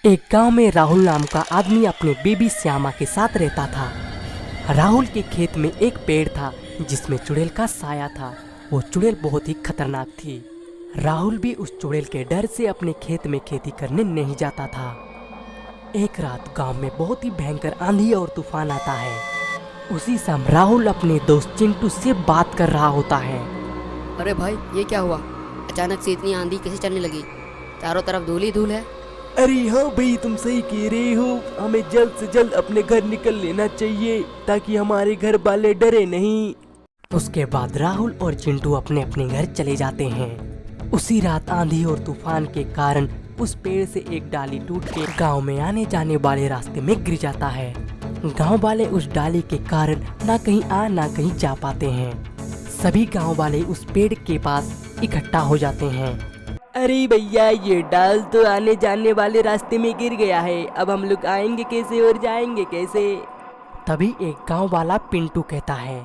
एक गांव में राहुल नाम का आदमी अपने बेबी श्यामा के साथ रहता था। राहुल के खेत में एक पेड़ था जिसमें चुड़ैल का साया था। वो चुड़ैल बहुत ही खतरनाक थी। राहुल भी उस चुड़ैल के डर से अपने खेत में खेती करने नहीं जाता था। एक रात गांव में बहुत ही भयंकर आंधी और तूफान आता है। उसी समय राहुल अपने दोस्त चिंटू से बात कर रहा होता है। अरे भाई, ये क्या हुआ? अचानक से इतनी आंधी कैसे चलने लगी? चारों तरफ धूल ही धूल है। अरे हाँ भाई, तुम सही कह रहे हो। हमें जल्द से जल्द अपने घर निकल लेना चाहिए ताकि हमारे घर वाले डरे नहीं। उसके बाद राहुल और चिंटू अपने अपने घर चले जाते हैं। उसी रात आंधी और तूफान के कारण उस पेड़ से एक डाली टूट के गांव में आने जाने वाले रास्ते में गिर जाता है। गांव वाले उस डाली के कारण ना कहीं आ ना कहीं जा पाते हैं। सभी गांव वाले उस पेड़ के पास इकट्ठा हो जाते हैं। अरे भैया, ये डाल तो आने जाने वाले रास्ते में गिर गया है। अब हम लोग आएंगे कैसे और जाएंगे कैसे? तभी एक गांव वाला पिंटू कहता है,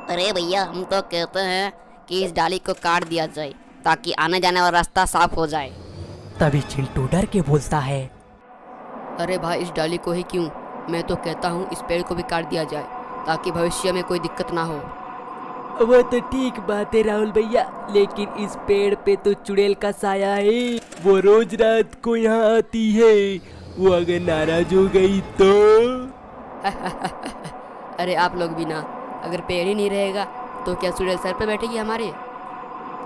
अरे भैया, हम तो कहते हैं कि इस डाली को काट दिया जाए ताकि आने जाने वाला रास्ता साफ हो जाए। तभी चिंटू डर के बोलता है, अरे भाई, इस डाली को ही क्यों, मैं तो कहता हूँ इस पेड़ को भी काट दिया जाए ताकि भविष्य में कोई दिक्कत ना हो। वो तो ठीक बात है राहुल भैया, लेकिन इस पेड़ पे तो चुड़ैल का साया है। वो रोज रात को यहाँ आती है। वो अगर नाराज हो गई तो? अरे आप लोग भी ना, अगर पेड़ ही नहीं रहेगा तो क्या चुड़ैल सर पे बैठेगी हमारे?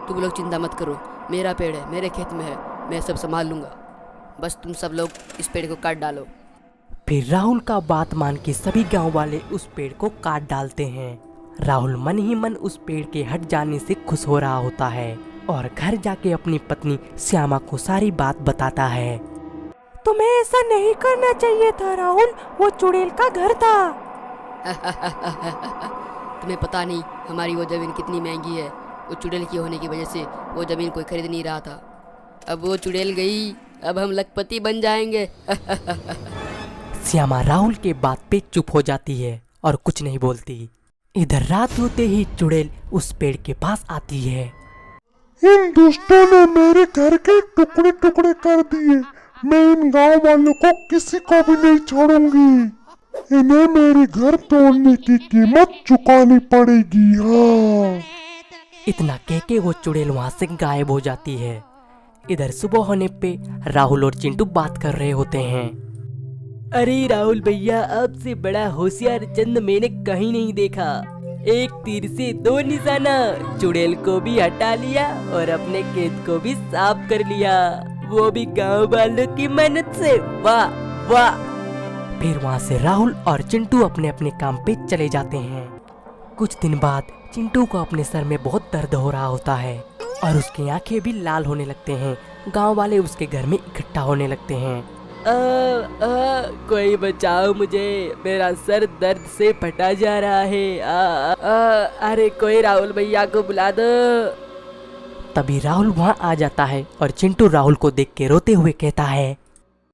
तुम लोग चिंता मत करो, मेरा पेड़ है, मेरे खेत में है, मैं सब संभाल लूँगा। बस तुम सब लोग इस पेड़ को काट डालो। फिर राहुल का बात मान के सभी गांव वाले उस पेड़ को काट डालते हैं। राहुल मन ही मन उस पेड़ के हट जाने से खुश हो रहा होता है और घर जाके अपनी पत्नी श्यामा को सारी बात बताता है। तुम्हें ऐसा नहीं करना चाहिए था राहुल, वो चुड़ैल का घर था। तुम्हें पता नहीं हमारी वो ज़मीन कितनी महंगी है। वो चुड़ैल की होने की वजह से वो ज़मीन कोई खरीद नहीं रहा था। अब वो चुड़ैल गई, अब हम लखपति बन जाएंगे। श्यामा राहुल के बात पे चुप हो जाती है और कुछ नहीं बोलती। इधर रात होते ही चुड़ैल उस पेड़ के पास आती है। इन दुष्टों ने मेरे घर के टुकड़े टुकड़े कर दिए। मैं इन गांव वालों को किसी को भी नहीं छोड़ूंगी। इन्हें मेरे घर तोड़ने की कीमत चुकानी पड़ेगी। हाँ। इतना कह के वो चुड़ैल वहाँ से गायब हो जाती है। इधर सुबह होने पे राहुल और चिंटू बात कर रहे होते हैं। अरे राहुल भैया, आपसे बड़ा होशियार चंद मैंने कहीं नहीं देखा। एक तीर से दो निशाना, चुड़ैल को भी हटा लिया और अपने खेत को भी साफ कर लिया, वो भी गांव वालों की मेहनत से। वाह वाह। फिर वहाँ से राहुल और चिंटू अपने अपने काम पे चले जाते हैं। कुछ दिन बाद चिंटू को अपने सर में बहुत दर्द हो रहा होता है और उसकी आंखें भी लाल होने लगते हैं। गांव वाले उसके घर में इकट्ठा होने लगते हैं। कोई बचाओ मुझे, मेरा सर दर्द से फटा जा रहा है। अरे कोई राहुल भैया को बुला दो। तभी राहुल वहाँ आ जाता है और चिंटू राहुल को देख के रोते हुए कहता है,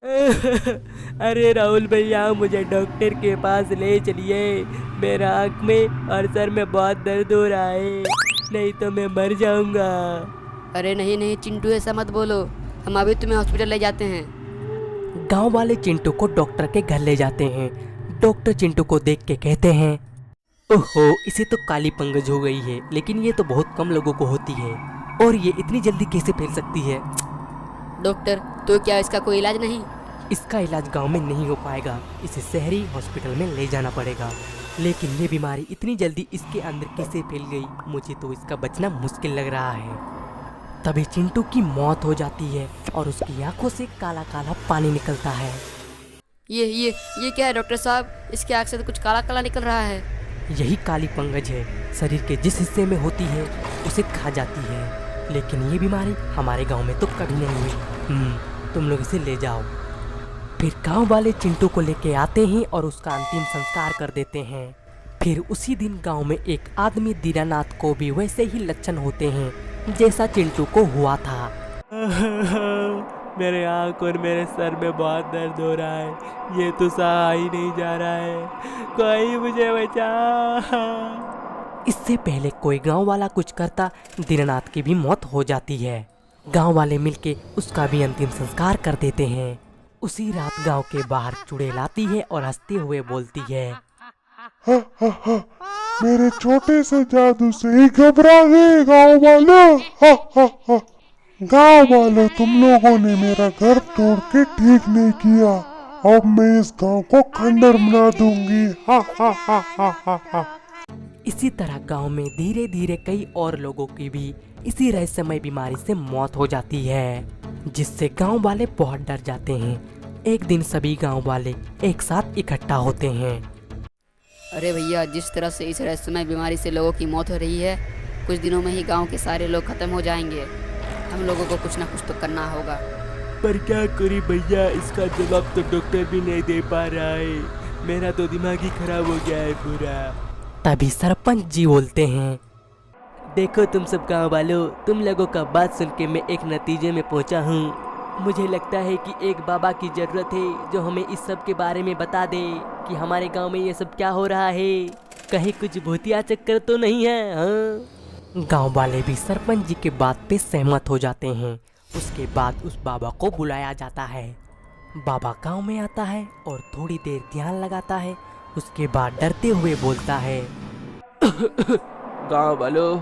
अरे राहुल भैया, मुझे डॉक्टर के पास ले चलिए। मेरा आँख में और सर में बहुत दर्द हो रहा है, नहीं तो मैं मर जाऊंगा। अरे नहीं नहीं चिंटू, ऐसा मत बोलो, हम अभी तुम्हें हॉस्पिटल ले जाते हैं। गांव वाले चिंटू को डॉक्टर के घर ले जाते हैं। डॉक्टर चिंटू को देख के कहते हैं, ओहो, इसे तो काली पंगज हो गई है, लेकिन ये तो बहुत कम लोगों को होती है और ये इतनी जल्दी कैसे फैल सकती है? डॉक्टर, तो क्या इसका कोई इलाज नहीं? इसका इलाज गांव में नहीं हो पाएगा, इसे शहरी हॉस्पिटल में ले जाना पड़ेगा। लेकिन ये बीमारी इतनी जल्दी इसके अंदर कैसे फैल गई, मुझे तो इसका बचना मुश्किल लग रहा है। तभी चिंटू की मौत हो जाती है और उसकी आंखों से काला काला पानी निकलता है। ये क्या है डॉक्टर साहब? इसके आँख से तो कुछ काला काला निकल रहा है। यही काली पंगज है, शरीर के जिस हिस्से में होती है उसे खा जाती है। लेकिन ये बीमारी हमारे गांव में तो कभी नहीं हुई। तुम लोग इसे ले जाओ। फिर गांव वाले चिंटू को लेके आते हैं और उसका अंतिम संस्कार कर देते हैं। फिर उसी दिन गांव में एक आदमी दीनानाथ को भी वैसे ही लक्षण होते हैं जैसा चिंटू को हुआ था। मेरे आँख और मेरे सर में बहुत दर्द हो रहा है, ये तो सहा ही नहीं जा रहा है, कोई मुझे बचा। इससे पहले कोई गांव वाला कुछ करता, दीनानाथ की भी मौत हो जाती है। गांव वाले मिलके उसका भी अंतिम संस्कार कर देते हैं। उसी रात गांव के बाहर चुड़ैल आती है और हंसते हुए बोलती है, हा हा हा, मेरे छोटे से जादू से ही घबरा गए गाँव वालों। हा हा हा, गाँव वालों तुम लोगों ने मेरा घर तोड़ के ठीक नहीं किया, अब मैं इस गांव को खंडर बना दूंगी। हा हा हा हा हा हा। इसी तरह गांव में धीरे धीरे कई और लोगों की भी इसी रहस्यमय बीमारी से मौत हो जाती है, जिससे गांव वाले बहुत डर जाते हैं। एक दिन सभी गांव वाले एक साथ इकट्ठा होते हैं। अरे भैया, जिस तरह से इस रहस्यमय बीमारी से लोगों की मौत हो रही है, कुछ दिनों में ही गांव के सारे लोग खत्म हो जाएंगे। हम लोगों को कुछ ना कुछ तो करना होगा। पर क्या करी भैया, इसका जवाब तो डॉक्टर भी नहीं दे पा रहा है। मेरा तो दिमाग ही खराब हो गया है पूरा। तभी सरपंच जी बोलते हैं, देखो तुम सब गाँव वालों, तुम लोगों का बात सुन के मैं एक नतीजे में पहुंचा हूँ। मुझे लगता है कि एक बाबा की जरूरत है जो हमें इस सब के बारे में बता दे कि हमारे गांव में ये सब क्या हो रहा है। कहीं कुछ भूतिया चक्कर तो नहीं है? हाँ। गांव वाले भी सरपंच जी के बात पे सहमत हो जाते हैं। उसके बाद उस बाबा को बुलाया जाता है। बाबा गांव में आता है और थोड़ी देर ध्यान लगाता है। उसके बाद डरते हुए बोलता है, गाँव वालों,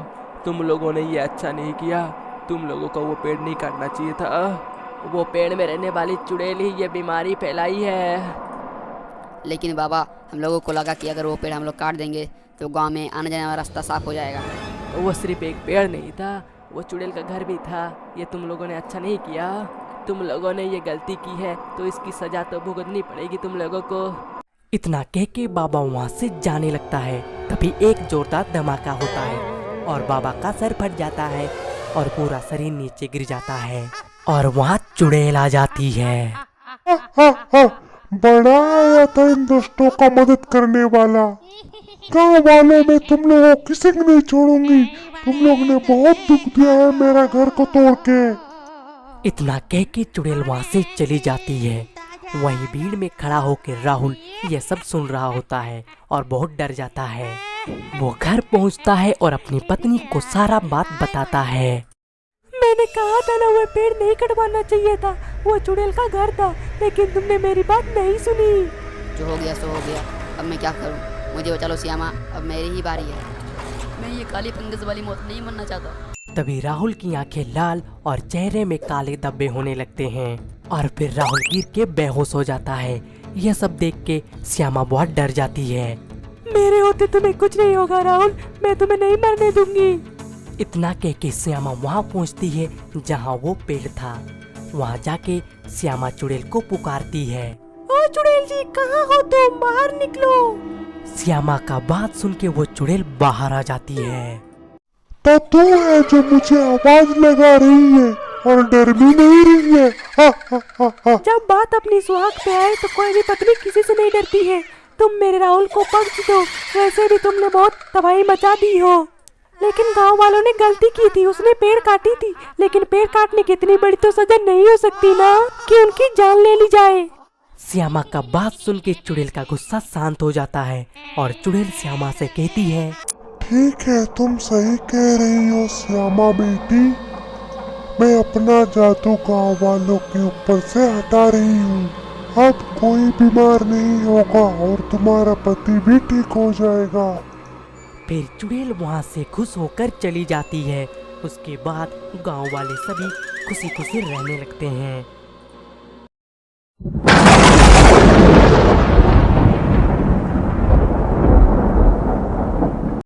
तुम लोगों ने ये अच्छा नहीं किया। तुम लोगों को वो पेड़ नहीं काटना चाहिए था। वो पेड़ में रहने वाली चुड़ैल ही ये बीमारी फैलाई है। लेकिन बाबा, हम लोगों को लगा कि अगर वो पेड़ हम लोग काट देंगे तो गांव में आने जाने वाला रास्ता साफ हो जाएगा। वो सिर्फ एक पेड़ नहीं था, वो चुड़ैल का घर भी था। ये तुम लोगों ने अच्छा नहीं किया। तुम लोगों ने ये गलती की है तो इसकी सजा तो भुगतनी पड़ेगी तुम लोगों को। इतना कह के बाबा वहाँ से जाने लगता है। तभी एक जोरदार धमाका होता है और बाबा का सर फट जाता है और पूरा शरीर नीचे गिर जाता है और वहाँ चुड़ैल आ जाती है। हा हा हा, बड़ा आया था इन दोस्तों का मदद करने वाला। गाँव वालों में तुम लोगों को किसी को नहीं छोड़ूंगी। तुम लोग ने बहुत दुख दिया है मेरा घर को तोड़ के। इतना कह के चुड़ैल वहाँ से चली जाती है। वही भीड़ में खड़ा होकर राहुल ये सब सुन रहा होता है और बहुत डर जाता है। वो घर पहुँचता है और अपनी पत्नी को सारा बात बताता है। मैंने कहा था ना, वो पेड़ नहीं कटवाना चाहिए था। वो चुड़ैल का घर था, लेकिन तुमने मेरी बात नहीं सुनी। जो हो गया सो हो गया। अब मैं क्या करूं? मुझे बचा लो श्यामा, अब मेरी ही बारी है। मैं ये काली फंगस वाली मौत नहीं मरना चाहता। तभी राहुल की आंखें लाल और चेहरे में काले धब्बे होने लगते हैं और फिर राहुल गिर के बेहोश हो जाता है। यह सब देख के श्यामा बहुत डर जाती है। मेरे होते तुम्हें कुछ नहीं होगा राहुल, मैं तुम्हें नहीं मरने दूंगी। इतना कह के श्यामा वहाँ पहुँचती है जहाँ वो पेड़ था। वहाँ जाके श्यामा चुड़ैल को पुकारती है, ओ चुड़ैल जी, कहाँ हो तुम? बाहर निकलो। श्यामा का बात सुन के वो चुड़ैल बाहर आ जाती है। तो तू है जो मुझे आवाज लगा रही है और डर भी नहीं रही है। हा हा हा हा। जब बात अपनी सुहाग पे आए तो कोई भी पत्नी किसी से नहीं डरती है। तुम मेरे राहुल को बख्श दो। वैसे भी तुमने बहुत तबाही मचा दी हो, लेकिन गांव वालों ने गलती की थी। उसने पेड़ काटी थी, लेकिन पेड़ काटने की इतनी बड़ी तो सजा नहीं हो सकती ना कि उनकी जान ले ली जाए। श्यामा का बात सुन के चुड़ैल का गुस्सा शांत हो जाता है और चुड़ैल श्यामा से कहती है, ठीक है, तुम सही कह रही हो श्यामा बेटी। मैं अपना जादू गाँव वालों के ऊपर से हटा रही हूँ। अब कोई बीमार नहीं होगा और तुम्हारा पति भी ठीक हो जाएगा। फिर चुड़ैल वहाँ से खुश होकर चली जाती है। उसके बाद गांव वाले सभी खुशी खुशी रहने लगते हैं।